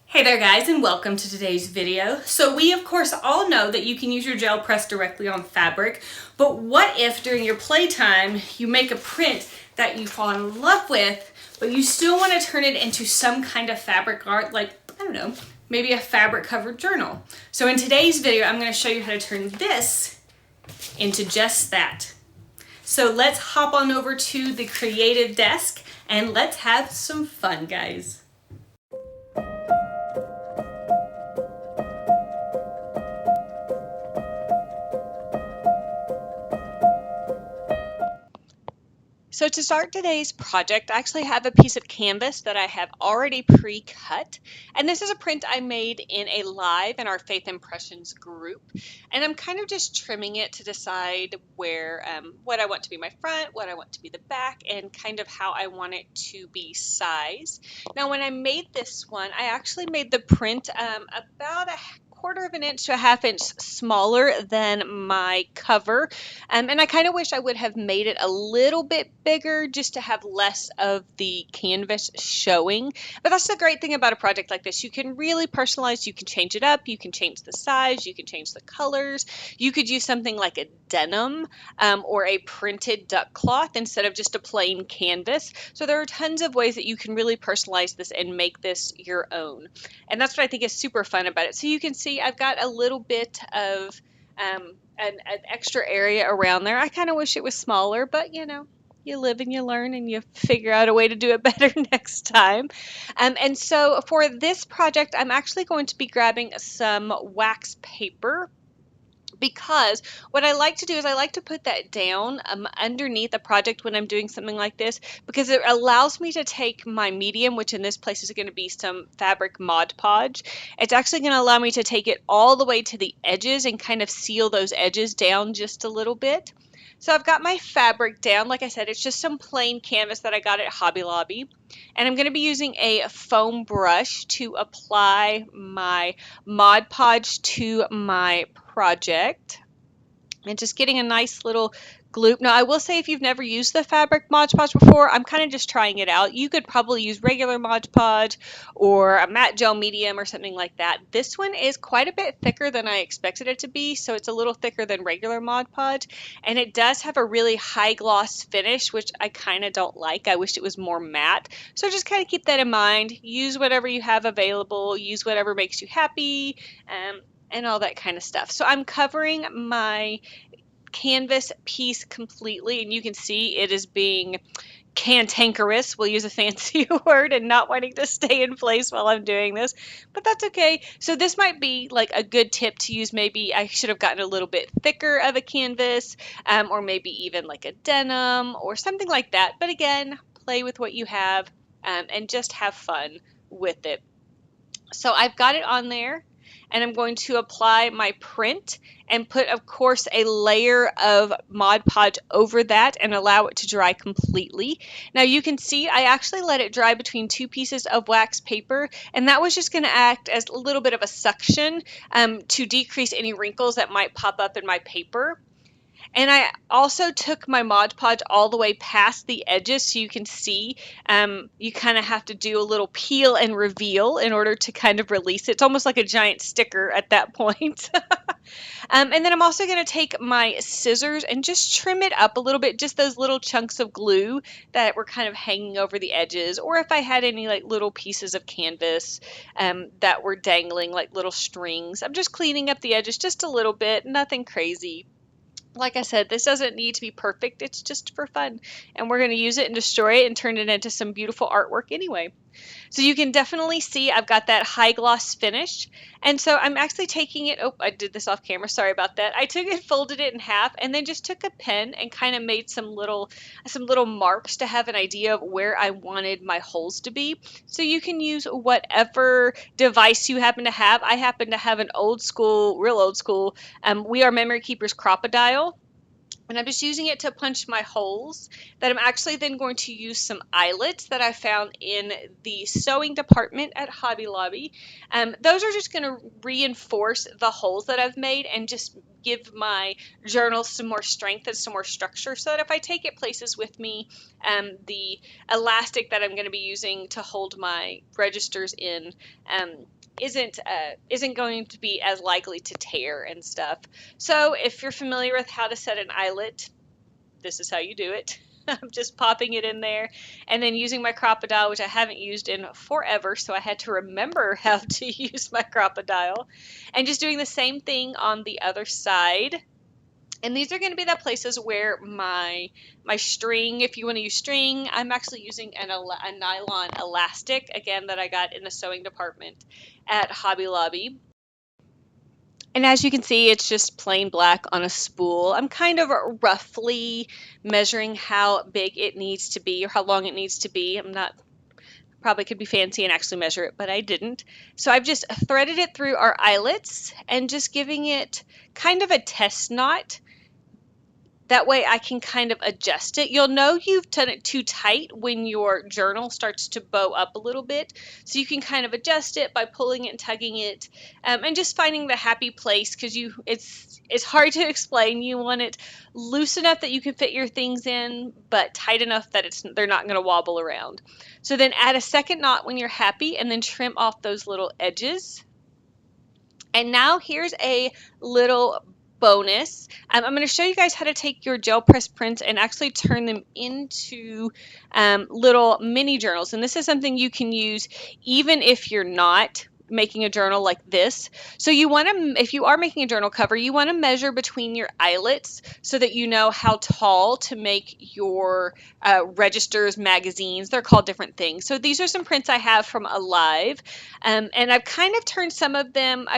Hey there guys, and welcome to today's video. So we of course all know that you can use your gel press directly on fabric, but what if during your playtime you make a print that you fall in love with, but you still want to turn it into some kind of fabric art, like, I don't know, maybe a fabric covered journal. So in today's video I'm going to show you how to turn this into just that. So let's hop on over to the creative desk and let's have some fun, guys. So to start today's project, I actually have a piece of canvas that I have already pre-cut, and this is a print I made in a live in our Faith Impressions group, and I'm kind of just trimming it to decide where what I want to be my front, what I want to be the back, and kind of how I want it to be sized. Now when I made this one, I actually made the print about a quarter of an inch to a half inch smaller than my cover, and I kind of wish I would have made it a little bit bigger just to have less of the canvas showing. But that's the great thing about a project like this. You can really personalize, you can change it up, you can change the size, you can change the colors. You could use something like a denim or a printed duck cloth instead of just a plain canvas. So there are tons of ways that you can really personalize this and make this your own. And that's what I think is super fun about it. So you can see I've got a little bit of an extra area around there. I kind of wish it was smaller, but you know, you live and you learn and you figure out a way to do it better next time. And so for this project, I'm actually going to be grabbing some wax paper, because what I like to do is I like to put that down underneath a project when I'm doing something like this, because it allows me to take my medium, which in this place is going to be some fabric Mod Podge. It's actually going to allow me to take it all the way to the edges and kind of seal those edges down just a little bit. So I've got my fabric down. Like I said, it's just some plain canvas that I got at Hobby Lobby. And I'm going to be using a foam brush to apply my Mod Podge to my project. And just getting a nice little gloop. Now, I will say if you've never used the fabric Mod Podge before, I'm kind of just trying it out. You could probably use regular Mod Podge or a matte gel medium or something like that. This one is quite a bit thicker than I expected it to be, so it's a little thicker than regular Mod Podge, and it does have a really high gloss finish, which I kind of don't like. I wish it was more matte. So just kind of keep that in mind. Use whatever you have available. Use whatever makes you happy. And all that kind of stuff. So I'm covering my canvas piece completely, and you can see it is being cantankerous, we'll use a fancy word, and not wanting to stay in place while I'm doing this, but that's okay. So this might be like a good tip to use. Maybe I should have gotten a little bit thicker of a canvas, or maybe even like a denim or something like that. But again, play with what you have and just have fun with it. So I've got it on there, and I'm going to apply my print and put, of course, a layer of Mod Podge over that and allow it to dry completely. Now you can see I actually let it dry between two pieces of wax paper, and that was just going to act as a little bit of a suction to decrease any wrinkles that might pop up in my paper. And I also took my Mod Podge all the way past the edges, so you can see you kind of have to do a little peel and reveal in order to kind of release it. It's almost like a giant sticker at that point. And then I'm also going to take my scissors and just trim it up a little bit, just those little chunks of glue that were kind of hanging over the edges, or if I had any like little pieces of canvas that were dangling like little strings. I'm just cleaning up the edges just a little bit, nothing crazy. Like I said, this doesn't need to be perfect. It's just for fun. And we're going to use it and destroy it and turn it into some beautiful artwork anyway. So you can definitely see I've got that high gloss finish. And so I'm actually taking it, oh, I did this off camera, sorry about that. I took it, folded it in half, and then just took a pen and kind of made some little marks to have an idea of where I wanted my holes to be. So you can use whatever device you happen to have. I happen to have an old school, real old school, We Are Memory Keepers Crop-a-dile. And I'm just using it to punch my holes. That I'm actually then going to use some eyelets that I found in the sewing department at Hobby Lobby. Those are just going to reinforce the holes that I've made and just give my journal some more strength and some more structure, so that if I take it places with me, the elastic that I'm going to be using to hold my registers in isn't going to be as likely to tear and stuff. So if you're familiar with how to set an eyelet, this is how you do it. I'm just popping it in there and then using my Crop-a-dile, which I haven't used in forever, so I had to remember how to use my Crop-a-dile, and just doing the same thing on the other side. And these are going to be the places where my string, if you want to use string, I'm actually using a nylon elastic, again, that I got in the sewing department at Hobby Lobby. And as you can see, it's just plain black on a spool. I'm kind of roughly measuring how big it needs to be or how long it needs to be. I'm not, probably could be fancy and actually measure it, but I didn't. So I've just threaded it through our eyelets and just giving it kind of a test knot. That way I can kind of adjust it. You'll know you've done it too tight when your journal starts to bow up a little bit. So you can kind of adjust it by pulling it and tugging it, and just finding the happy place, because it's hard to explain. You want it loose enough that you can fit your things in, but tight enough that they're not going to wobble around. So then add a second knot when you're happy, and then trim off those little edges. And now here's a little bonus. I'm going to show you guys how to take your gel press prints and actually turn them into little mini journals. And this is something you can use even if you're not making a journal like this. So you want to, if you are making a journal cover, you want to measure between your eyelets so that you know how tall to make your registers, magazines. They're called different things. So these are some prints I have from Alive, and I've kind of turned some of them,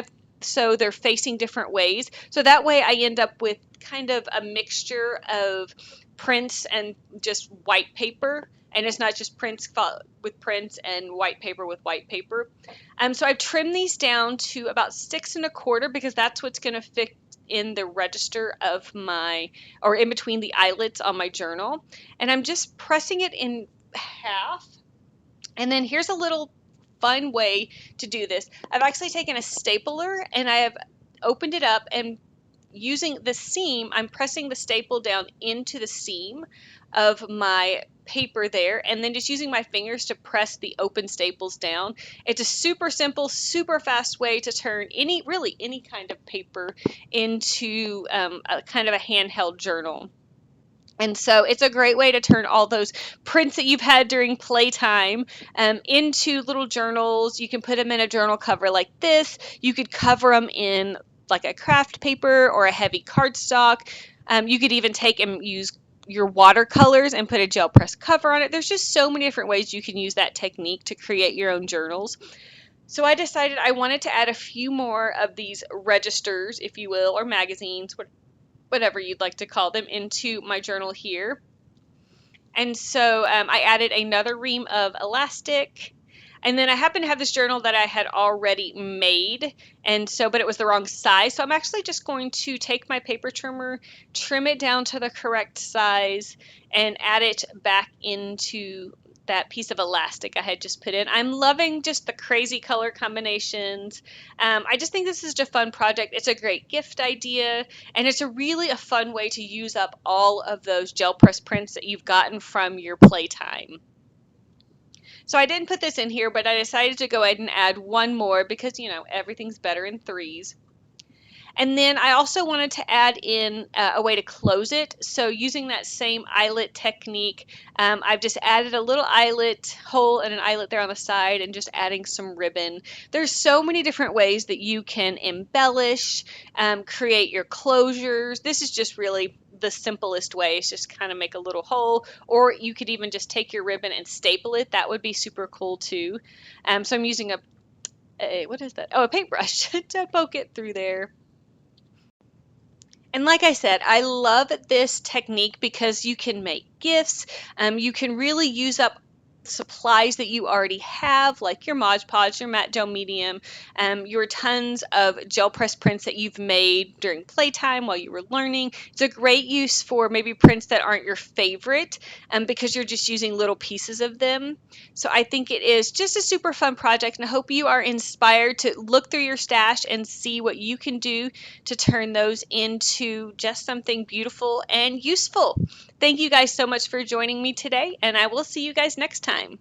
so they're facing different ways. So that way I end up with kind of a mixture of prints and just white paper. And it's not just prints with prints and white paper with white paper. So I've trimmed these down to about 6 1/4, because that's what's going to fit in the register of or in between the eyelets on my journal. And I'm just pressing it in half. And then here's a little fun way to do this. I've actually taken a stapler and I have opened it up, and using the seam, I'm pressing the staple down into the seam of my paper there, and then just using my fingers to press the open staples down. It's a super simple, super fast way to turn really any kind of paper into a kind of a handheld journal. And so it's a great way to turn all those prints that you've had during playtime into little journals. You can put them in a journal cover like this. You could cover them in like a craft paper or a heavy cardstock. You could even take and use your watercolors and put a gel press cover on it. There's just so many different ways you can use that technique to create your own journals. So I decided I wanted to add a few more of these registers, if you will, or magazines, whatever you'd like to call them, into my journal here. And so I added another ream of elastic. And then I happen to have this journal that I had already made, but it was the wrong size. So I'm actually just going to take my paper trimmer, trim it down to the correct size, and add it back into that piece of elastic I had just put in. I'm loving just the crazy color combinations. I just think this is a fun project. It's a great gift idea, and it's a fun way to use up all of those gel press prints that you've gotten from your playtime. So I didn't put this in here, but I decided to go ahead and add one more because, everything's better in threes. And then I also wanted to add in a way to close it. So using that same eyelet technique, I've just added a little eyelet hole and an eyelet there on the side, and just adding some ribbon. There's so many different ways that you can embellish, create your closures. This is just really the simplest way. Is just kind of make a little hole, or you could even just take your ribbon and staple it. That would be super cool too. So I'm using what is that? Oh, a paintbrush to poke it through there. And like I said, I love this technique because you can make gifts. You can really use up supplies that you already have, like your Mod Podge, your matte gel medium, your tons of gel press prints that you've made during playtime while you were learning. It's a great use for maybe prints that aren't your favorite, because you're just using little pieces of them. So I think it is just a super fun project, and I hope you are inspired to look through your stash and see what you can do to turn those into just something beautiful and useful. Thank you guys so much for joining me today, and I will see you guys next time.